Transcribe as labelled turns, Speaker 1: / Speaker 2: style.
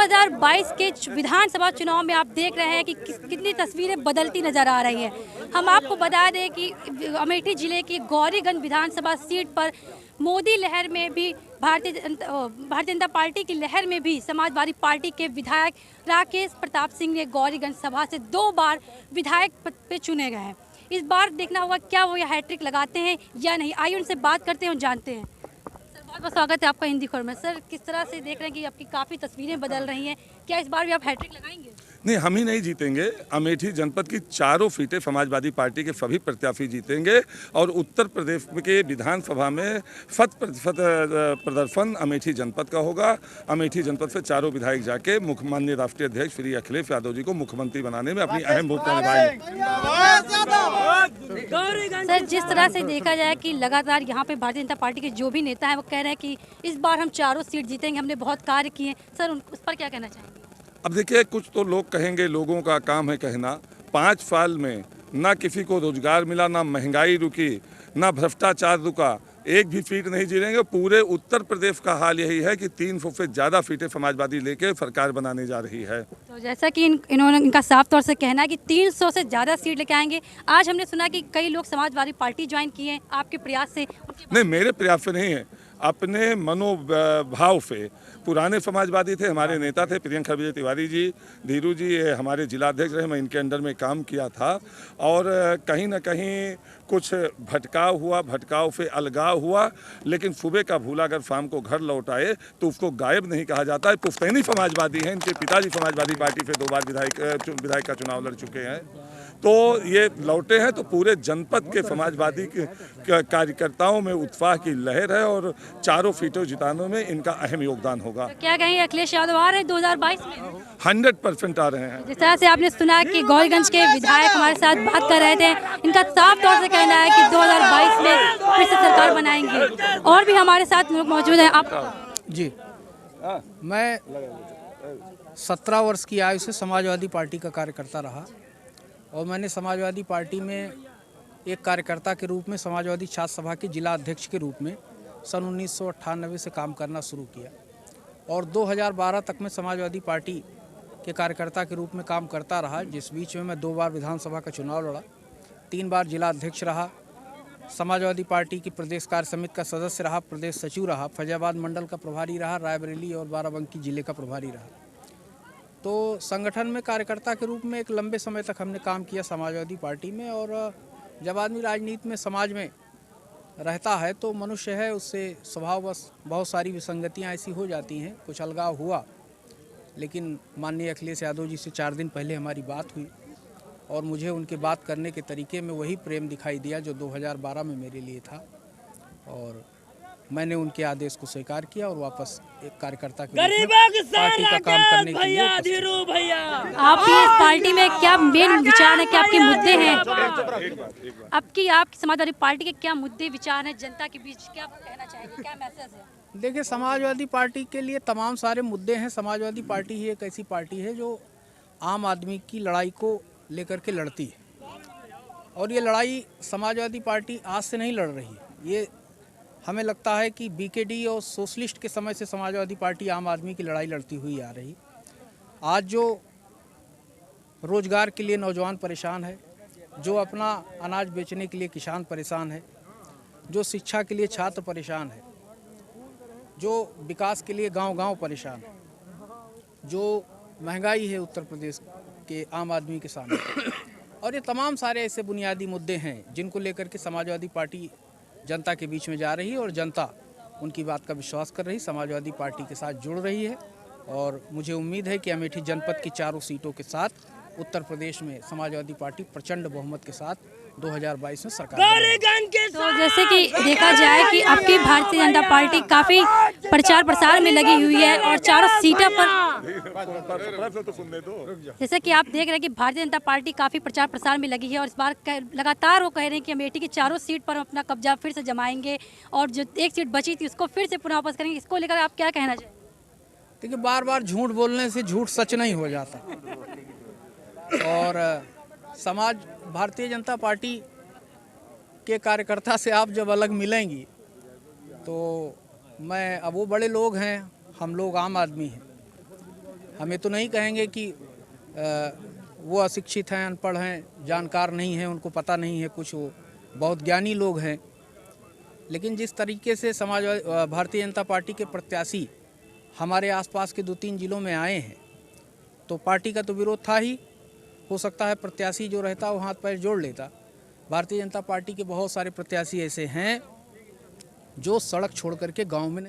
Speaker 1: 2022 के विधानसभा चुनाव में आप देख रहे हैं कि कितनी तस्वीरें बदलती नजर आ रही हैं। हम आपको बता दें कि अमेठी जिले की गौरीगंज विधानसभा सीट पर मोदी लहर में भी भारतीय जनता पार्टी की लहर में भी समाजवादी पार्टी के विधायक राकेश प्रताप सिंह ने गौरीगंज सभा से 2 बार विधायक पद पे चुने गए हैं। इस बार देखना होगा क्या वो यह हैट्रिक लगाते हैं या नहीं। आइए उनसे बात करते हैं और जानते हैं। सर, बहुत बहुत स्वागत है आपका हिंदी खबर में। सर, किस तरह से देख रहे हैं कि आपकी काफ़ी तस्वीरें बदल रही हैं, क्या इस बार भी आप हैट्रिक लगाएंगे?
Speaker 2: नहीं, हम ही नहीं जीतेंगे। अमेठी जनपद की चारों सीटें समाजवादी पार्टी के सभी प्रत्याशी जीतेंगे और उत्तर प्रदेश के विधानसभा में शत प्रतिशत प्रदर्शन अमेठी जनपद का होगा। अमेठी जनपद से चारों विधायक जाके माननीय राष्ट्रीय अध्यक्ष श्री अखिलेश यादव जी को मुख्यमंत्री बनाने में अपनी अहम भूमिका निभाएंगे।
Speaker 1: सर, जिस तरह से देखा जाए कि लगातार यहाँ पे भारतीय जनता पार्टी के जो भी नेता हैं वो कह रहे हैं कि इस बार हम चारों सीट जीतेंगे, हमने बहुत कार्य किए। सर, उस पर क्या कहना चाहेंगे?
Speaker 2: अब देखिए, कुछ तो लोग कहेंगे, लोगों का काम है कहना। 5 साल में ना किसी को रोजगार मिला, ना महंगाई रुकी, ना भ्रष्टाचार रुका, एक भी सीट नहीं जीतेंगे। पूरे उत्तर प्रदेश का हाल यही है कि 300 से ज़्यादा सीटें समाजवादी लेके सरकार बनाने जा रही है।
Speaker 1: तो जैसा कि इनका साफ तौर से कहना है कि 300 से ज़्यादा सीट लेके आएंगे। आज हमने सुना कि कई लोग समाजवादी पार्टी ज्वाइन किए हैं आपके प्रयास से।
Speaker 2: नहीं, मेरे प्रयास से नहीं है, अपने मनोभाव से। पुराने समाजवादी थे, हमारे नेता थे प्रियंका विजय तिवारी जी, धीरू जी, ये हमारे जिलाध्यक्ष रहे, मैं इनके अंडर में काम किया था। और कहीं ना कहीं कुछ भटकाव से अलगाव हुआ। लेकिन सुबह का भूला अगर शाम को घर लौट आए तो उसको गायब नहीं कहा जाता है। पुश्तैनी समाजवादी हैं, इनके पिताजी समाजवादी पार्टी से 2 बार विधायक का चुनाव लड़ चुके हैं। तो ये लौटे हैं तो पूरे जनपद के समाजवादी के कार्यकर्ताओं में उत्साह की लहर है और चारों सीटों जिताने में इनका अहम योगदान होगा।
Speaker 1: तो क्या कहेंगे, अखिलेश यादव आ रहे हैं 2022 में?
Speaker 2: 100% आ रहे हैं।
Speaker 1: जिस तरह से आपने सुना कि गौरीगंज के विधायक हमारे साथ बात कर रहे थे, इनका साफ तौर से कहना है कि 2022 में फिर से सरकार बनाएंगे। और भी हमारे साथ लोग मौजूद हैं। आप
Speaker 3: जी, मैं 17 वर्ष की आयु से समाजवादी पार्टी का कार्यकर्ता रहा और मैंने समाजवादी पार्टी में एक कार्यकर्ता के रूप में समाजवादी छात्र सभा के जिला अध्यक्ष के रूप में सन 1998 से काम करना शुरू किया और 2012 तक मैं समाजवादी पार्टी के कार्यकर्ता के रूप में काम करता रहा, जिस बीच में मैं 2 बार विधानसभा का चुनाव लड़ा, 3 बार जिला अध्यक्ष रहा, समाजवादी पार्टी की प्रदेश कार्य समिति का सदस्य रहा, प्रदेश सचिव रहा, फैजाबाद मंडल का प्रभारी रहा, रायबरेली और बाराबंकी जिले का प्रभारी रहा। तो संगठन में कार्यकर्ता के रूप में एक लंबे समय तक हमने काम किया समाजवादी पार्टी में। और जब आदमी राजनीति में समाज में रहता है तो मनुष्य है, उससे स्वभाववश बहुत सारी विसंगतियां ऐसी हो जाती हैं। कुछ अलगाव हुआ, लेकिन माननीय अखिलेश यादव जी से 4 दिन पहले हमारी बात हुई और मुझे उनके बात करने के तरीके में वही प्रेम दिखाई दिया जो 2012 में मेरे लिए था और मैंने उनके आदेश को स्वीकार किया और वापस एक कार्यकर्ता के रूप में पार्टी का काम करने के लिए।
Speaker 1: आपकी इस पार्टी में क्या मेन विचार है, क्या आपके मुद्दे हैं? आपकी समाजवादी पार्टी के क्या मुद्दे विचार हैं जनता के बीच, क्या कहना चाहेंगे, क्या मैसेज है?
Speaker 3: देखिए, समाजवादी पार्टी के लिए तमाम सारे मुद्दे हैं। समाजवादी पार्टी ही एक ऐसी पार्टी है जो आम आदमी की लड़ाई को लेकर के लड़ती है और ये लड़ाई समाजवादी पार्टी आज से नहीं लड़ रही है। ये हमें लगता है कि बीकेडी और सोशलिस्ट के समय से समाजवादी पार्टी आम आदमी की लड़ाई लड़ती हुई आ रही। आज जो रोजगार के लिए नौजवान परेशान है, जो अपना अनाज बेचने के लिए किसान परेशान है, जो शिक्षा के लिए छात्र परेशान है, जो विकास के लिए गांव-गांव परेशान है, जो महंगाई है उत्तर प्रदेश के आम आदमी के सामने, और ये तमाम सारे ऐसे बुनियादी मुद्दे हैं जिनको लेकर के समाजवादी पार्टी जनता के बीच में जा रही है और जनता उनकी बात का विश्वास कर रही, समाजवादी पार्टी के साथ जुड़ रही है। और मुझे उम्मीद है कि अमेठी जनपद की चारों सीटों के साथ उत्तर प्रदेश में समाजवादी पार्टी प्रचंड बहुमत के साथ 2022 में सरकार।
Speaker 1: तो जैसे कि देखा जाए कि आपकी भारतीय जनता पार्टी काफी प्रचार प्रसार में लगी हुई है और चारों सीटों पर, जैसे कि आप देख रहे हैं कि भारतीय जनता पार्टी काफी प्रचार प्रसार में लगी है और इस बार लगातार वो कह रहे हैं कि अमेठी की चारों सीट पर अपना कब्जा फिर से जमाएंगे और जो एक सीट बची थी उसको फिर से पुनः वापस करेंगे। इसको लेकर आप क्या कहना चाहिए?
Speaker 3: देखिए, बार बार झूठ बोलने से झूठ सच नहीं हो जाता और भारतीय जनता पार्टी के कार्यकर्ता से आप जब अलग मिलेंगी तो अब वो बड़े लोग हैं, हम लोग आम आदमी हैं। हम ये तो नहीं कहेंगे कि वो अशिक्षित हैं, अनपढ़ हैं, जानकार नहीं हैं, उनको पता नहीं है कुछ, वो बहुत ज्ञानी लोग हैं। लेकिन जिस तरीके से भारतीय जनता पार्टी के प्रत्याशी हमारे आसपास के 2-3 जिलों में आए हैं, तो पार्टी का तो विरोध था ही। हो सकता है प्रत्याशी जो रहता वो हाथ पैर जोड़ लेता। भारतीय जनता पार्टी के बहुत सारे प्रत्याशी ऐसे हैं जो सड़क छोड़ करके गांव में